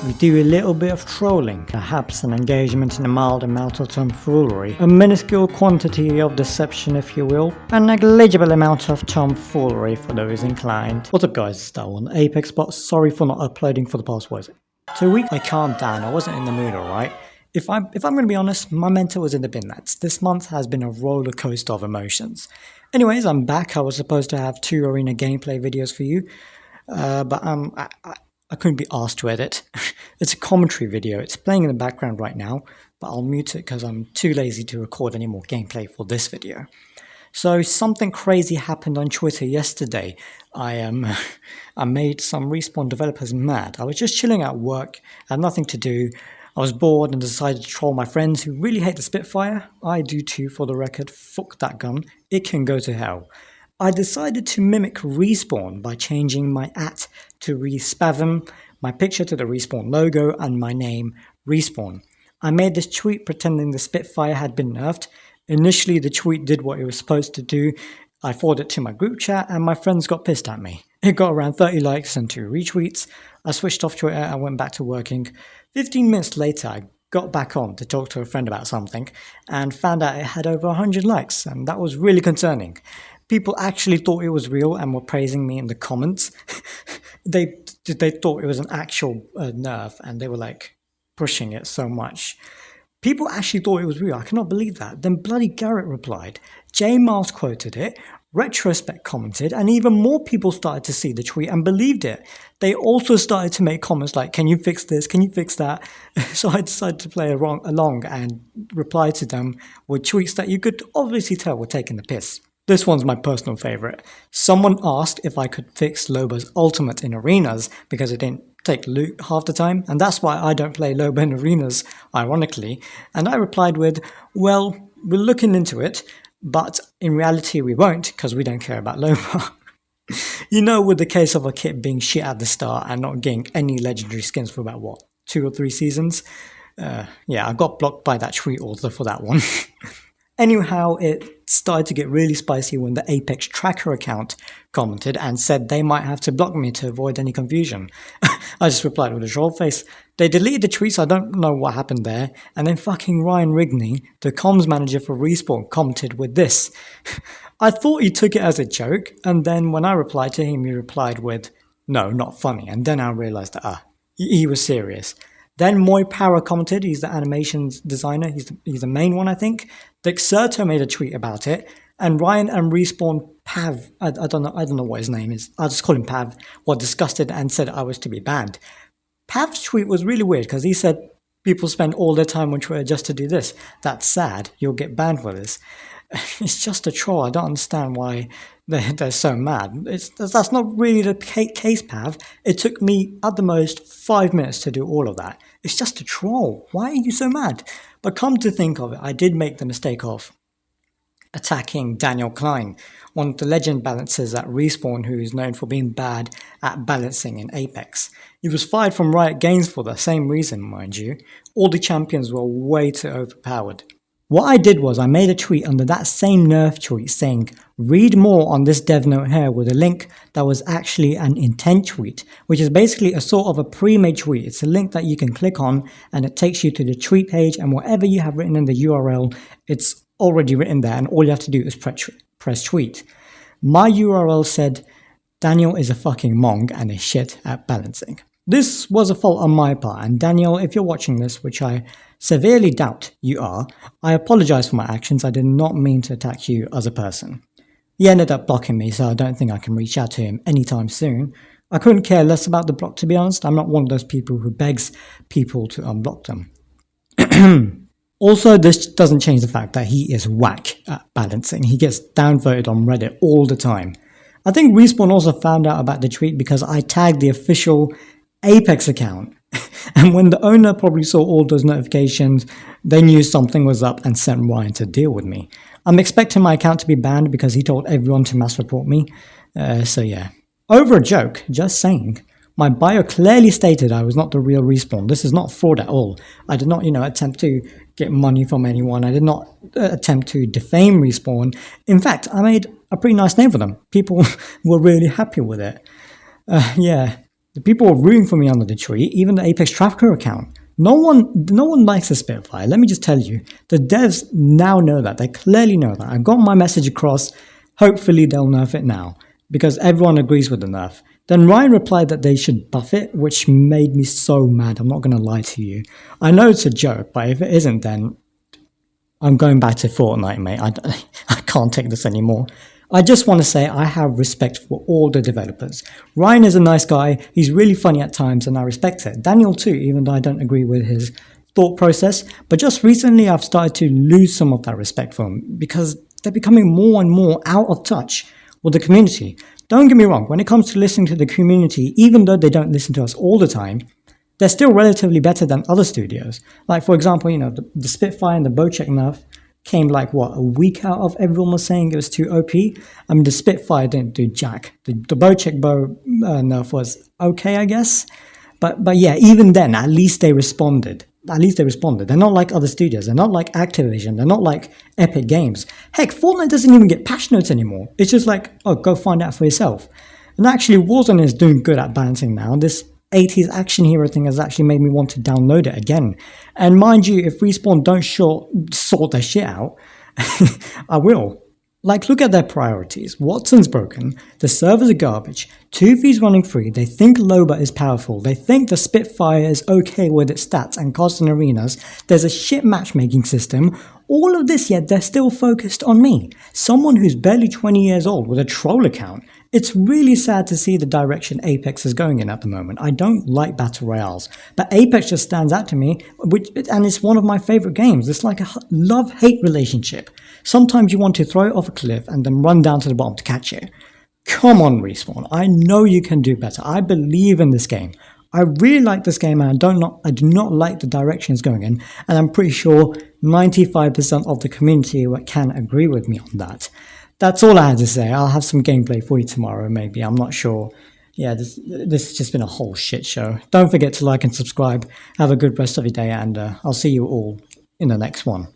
we do a little bit of trolling, perhaps an engagement in a mild amount of tomfoolery, a minuscule quantity of deception if you will, a negligible amount of tomfoolery for those inclined. What's up guys, it's that one, Apex Bot. Sorry for not uploading for the past, what is it, 2 weeks? I calmed down, I wasn't in the mood, alright? If I'm going to be honest, my mental was in the bin. This month has been a roller coaster of emotions. Anyways, I'm back. I was supposed to have 2 arena gameplay videos for you, but I couldn't be asked to edit. It's a commentary video. It's playing in the background right now, but I'll mute it because I'm too lazy to record any more gameplay for this video. So something crazy happened on Twitter yesterday. I made some Respawn developers mad. I was just chilling at work, had nothing to do. I was bored and decided to troll my friends who really hate the Spitfire. I do too, for the record. Fuck that gun. It can go to hell. I decided to mimic Respawn by changing my @ to Respavm, my picture to the Respawn logo, and my name Respawn. I made this tweet pretending the Spitfire had been nerfed. Initially, the tweet did what it was supposed to do. I forwarded it to my group chat and my friends got pissed at me. It got around 30 likes and 2 retweets. I switched off Twitter and went back to working. 15 minutes later, I got back on to talk to a friend about something and found out it had over 100 likes, and that was really concerning. People actually thought it was real and were praising me in the comments. They thought it was an actual nerf and they were like pushing it so much. People actually thought it was real. I cannot believe that. Then bloody Garrett replied. J Miles quoted it. Retro-Spect commented, and even more people started to see the tweet and believed it. They also started to make comments like, can you fix this? Can you fix that? So I decided to play along and reply to them with tweets that you could obviously tell were taking the piss. This one's my personal favorite. Someone asked if I could fix Loba's ultimate in arenas because it didn't take loot half the time, and that's why I don't play Loba in arenas, ironically. And I replied with, well, we're looking into it, but in reality we won't because we don't care about Loba. You know, with the case of a kit being shit at the start and not getting any legendary skins for about, what, 2 or 3 seasons? Yeah, I got blocked by that tweet author for that one. Anyhow, it started to get really spicy when the Apex Tracker account commented and said they might have to block me to avoid any confusion. I just replied with a troll face. They deleted the tweets, I don't know what happened there, and then fucking Ryan Rigney, the comms manager for Respawn, commented with this. I thought he took it as a joke, and then when I replied to him, he replied with, no, not funny, and then I realized that, he was serious. Then Moy Power commented, he's the animations designer, he's the main one I think. Dexerto made a tweet about it, and Ryan and Respawn Pav, I don't know what his name is, I'll just call him Pav, were disgusted and said I was to be banned. Pav's tweet was really weird because he said people spend all their time on Twitter just to do this. That's sad, you'll get banned for this. It's just a troll, I don't understand why they're so mad. That's not really the case, Pav. It took me at the most 5 minutes to do all of that. It's just a troll. Why are you so mad? But come to think of it, I did make the mistake of attacking Daniel Klein, one of the legend balancers at Respawn who is known for being bad at balancing in Apex. He was fired from Riot Games for the same reason, mind you. All the champions were way too overpowered. What I did was I made a tweet under that same nerf tweet saying, read more on this dev note here, with a link that was actually an intent tweet, which is basically a sort of a pre-made tweet. It's a link that you can click on and it takes you to the tweet page, and whatever you have written in the URL, it's already written there and all you have to do is press tweet. My URL said, Daniel is a fucking mong and is shit at balancing. This was a fault on my part, and Daniel, if you're watching this, which I severely doubt you are, I apologize for my actions. I did not mean to attack you as a person. He ended up blocking me, so I don't think I can reach out to him anytime soon. I couldn't care less about the block, to be honest. I'm not one of those people who begs people to unblock them. Also, this doesn't change the fact that he is whack at balancing. He gets downvoted on Reddit all the time. I think Respawn also found out about the tweet because I tagged the official Apex account, and when the owner probably saw all those notifications, they knew something was up and sent Ryan to deal with me. I'm expecting my account to be banned because he told everyone to mass report me, so yeah. Over a joke, just saying. My bio clearly stated I was not the real Respawn. This is not fraud at all. I did not, attempt to get money from anyone. I did not attempt to defame Respawn. In fact, I made a pretty nice name for them. People were really happy with it. Yeah. The people are rooting for me under the tree, even the Apex Trafficker account. No one likes the Spitfire. Let me just tell you, the devs now know that. They clearly know that. I've got my message across. Hopefully they'll nerf it now, because everyone agrees with the nerf. Then Ryan replied that they should buff it, which made me so mad. I'm not going to lie to you. I know it's a joke, but if it isn't, then I'm going back to Fortnite, mate. I can't take this anymore. I just want to say I have respect for all the developers. Ryan is a nice guy, he's really funny at times, and I respect it. Daniel too, even though I don't agree with his thought process. But just recently I've started to lose some of that respect for him, because they're becoming more and more out of touch with the community. Don't get me wrong, when it comes to listening to the community, even though they don't listen to us all the time, they're still relatively better than other studios. Like, for example, the Spitfire and the Bocek nerf came like, a week out of everyone was saying it was too OP. I mean, the Spitfire didn't do jack. The Bocek bow nerf was okay, I guess. But yeah, even then, at least they responded. They're not like other studios. They're not like Activision. They're not like Epic Games. Heck, Fortnite doesn't even get patch notes anymore. It's just like, oh, go find out for yourself. And actually, Warzone is doing good at balancing now. This 80s action hero thing has actually made me want to download it again. And mind you, if Respawn don't sort their shit out, I will. Like, look at their priorities. Watson's broken, the servers are garbage, 2V's running free, they think Loba is powerful, they think the Spitfire is okay with its stats and costs in arenas, there's a shit matchmaking system, all of this, yet they're still focused on me, someone who's barely 20 years old with a troll account. It's really sad to see the direction Apex is going in at the moment. I don't like Battle Royales, but Apex just stands out to me, and it's one of my favorite games. It's like a love-hate relationship. Sometimes you want to throw it off a cliff and then run down to the bottom to catch it. Come on, Respawn. I know you can do better. I believe in this game. I really like this game, and I do not like the direction it's going in, and I'm pretty sure 95% of the community can agree with me on that. That's all I had to say. I'll have some gameplay for you tomorrow, maybe. I'm not sure. Yeah, this has just been a whole shit show. Don't forget to like and subscribe. Have a good rest of your day, and I'll see you all in the next one.